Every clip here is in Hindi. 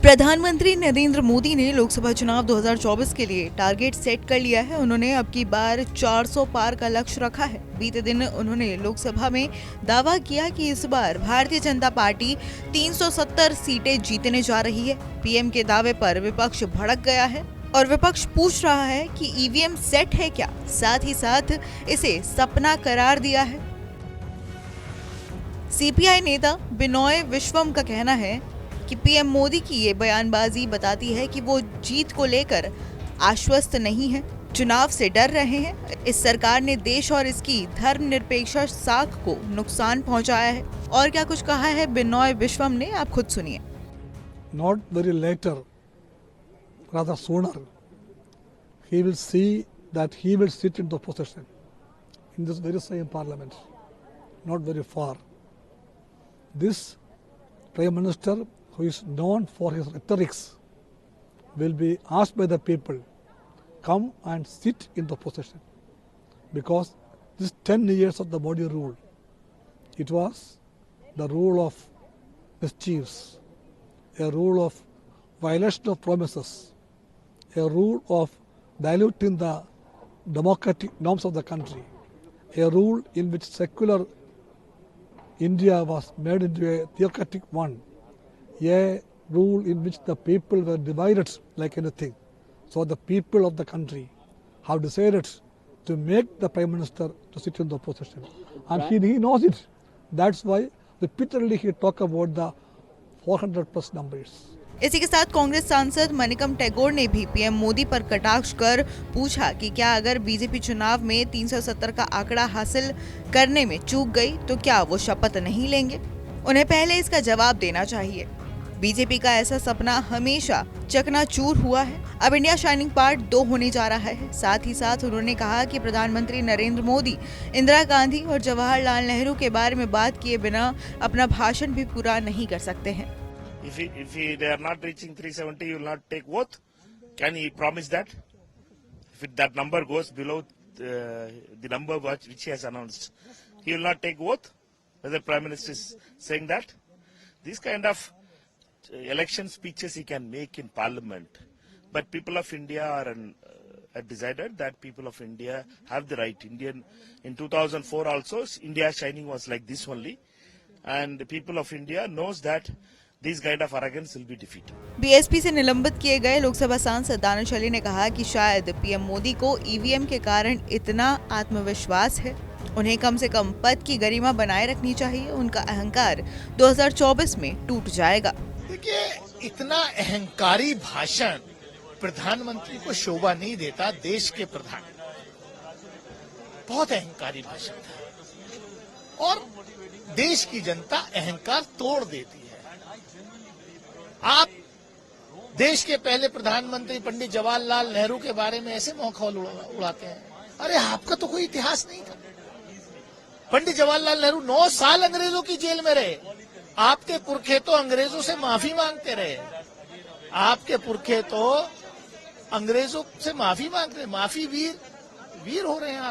प्रधानमंत्री नरेंद्र मोदी ने लोकसभा चुनाव 2024 के लिए टारगेट सेट कर लिया है। उन्होंने अब की बार 400 पार का लक्ष्य रखा है। बीते दिन उन्होंने लोकसभा में दावा किया कि इस बार भारतीय जनता पार्टी 370 सीटें जीतने जा रही है। पीएम के दावे पर विपक्ष भड़क गया है और विपक्ष पूछ रहा है कि ईवीएम सेट है क्या, साथ ही साथ इसे सपना करार दिया है। सीपीआई नेता बिनोय विश्वम का कहना है कि पीएम मोदी की ये बयानबाजी बताती है कि वो जीत को लेकर आश्वस्त नहीं है, चुनाव से डर रहे हैं। इस सरकार ने देश और इसकी धर्मनिरपेक्ष साख को नुकसान पहुंचाया है। और क्या कुछ कहा है बिनोय विश्वम ने, आप खुद सुनिए। Not very later, rather sooner, he will see that he will sit in the possession in this very same parliament, not very far. This Prime Minister, who is known for his rhetorics, will be asked by the people, come and sit in the possession. Because this 10 years of the Modi rule, it was the rule of mischiefs, a rule of violation of promises, a rule of diluting the democratic norms of the country, a rule in which secular India was made into a theocratic one, a rule in which the people were divided like anything. So the people of the country have decided to make the Prime Minister to sit in the opposition. And he knows it. That's why repeatedly he talk about the 400 plus numbers. इसी के साथ कांग्रेस सांसद मनिकम टैगोर ने भी पीएम मोदी पर कटाक्ष कर पूछा कि क्या अगर बीजेपी चुनाव में 370 का आंकड़ा हासिल करने में चूक गई तो क्या वो शपथ नहीं लेंगे। उन्हें पहले इसका जवाब देना चाहिए। बीजेपी का ऐसा सपना हमेशा चकनाचूर हुआ है। अब इंडिया शाइनिंग पार्ट 2 होने जा रहा है। साथ ही साथ उन्होंने कहा कि प्रधानमंत्री नरेंद्र मोदी इंदिरा गांधी और जवाहरलाल नेहरू के बारे में बात किए बिना अपना भाषण भी पूरा नहीं कर सकते हैं। If they are not reaching 370, you will not take oath. Can he promise that? If that number goes below the number which he has announced, he will not take oath. Whether Prime Minister is saying that, these kind of election speeches he can make in Parliament, but people of India are have decided that people of India have the right. In 2004 also, India Shining was like this only, and the people of India knows that This kind of arrogance will be defeated. BSP से निलंबित किए गए लोकसभा सांसद दानिश अली ने कहा कि शायद पीएम मोदी को ईवीएम के कारण इतना आत्मविश्वास है, उन्हें कम से कम पद की गरिमा बनाए रखनी चाहिए। उनका अहंकार 2024 में टूट जाएगा। देखिए, इतना अहंकारी भाषण प्रधानमंत्री को शोभा नहीं देता। देश के प्रधान बहुत अहंकारी भाषण था और देश की जनता अहंकार तोड़ देती है। आप देश के पहले प्रधानमंत्री पंडित जवाहरलाल नेहरू के बारे में ऐसे मखौल उड़ाते हैं। अरे आपका तो कोई इतिहास नहीं था। पंडित जवाहरलाल नेहरू 9 साल अंग्रेजों की जेल में रहे। आपके पुरखे तो अंग्रेजों से माफी मांगते रहे। आपके पुरखे तो अंग्रेजों से माफी मांगते रहे। माफी वीर हो रहे हैं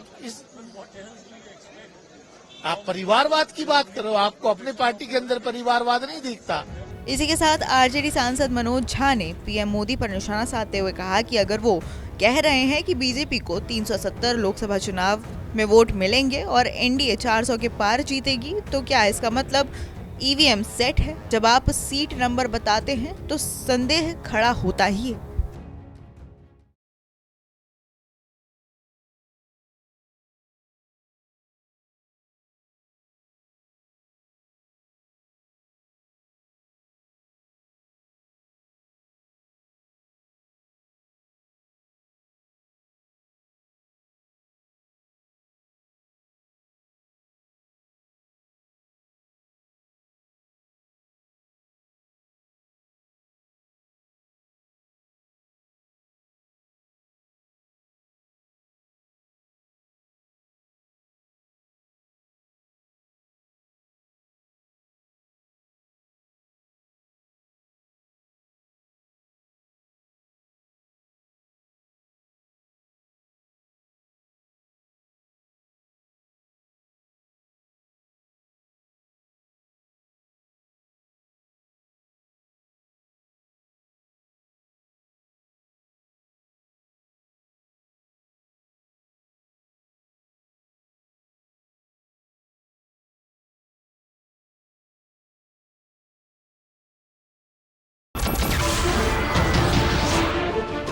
आप परिवारवाद की बात करो। आपको अपने पार्टी के अंदर परिवारवाद नहीं दिखता। इसी के साथ आरजेडी सांसद मनोज झा ने पीएम मोदी पर निशाना साधते हुए कहा कि अगर वो कह रहे हैं कि बीजेपी को 370 लोकसभा चुनाव में वोट मिलेंगे और एनडीए 400 के पार जीतेगी, तो क्या इसका मतलब ईवीएम सेट है? जब आप सीट नंबर बताते हैं तो संदेह खड़ा होता ही है।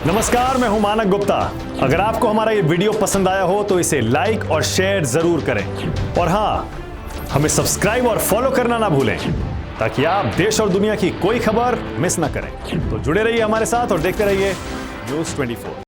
नमस्कार, मैं हूं मानक गुप्ता। अगर आपको हमारा ये वीडियो पसंद आया हो तो इसे लाइक और शेयर जरूर करें और हां, हमें सब्सक्राइब और फॉलो करना ना भूलें ताकि आप देश और दुनिया की कोई खबर मिस ना करें। तो जुड़े रहिए हमारे साथ और देखते रहिए न्यूज़ 24।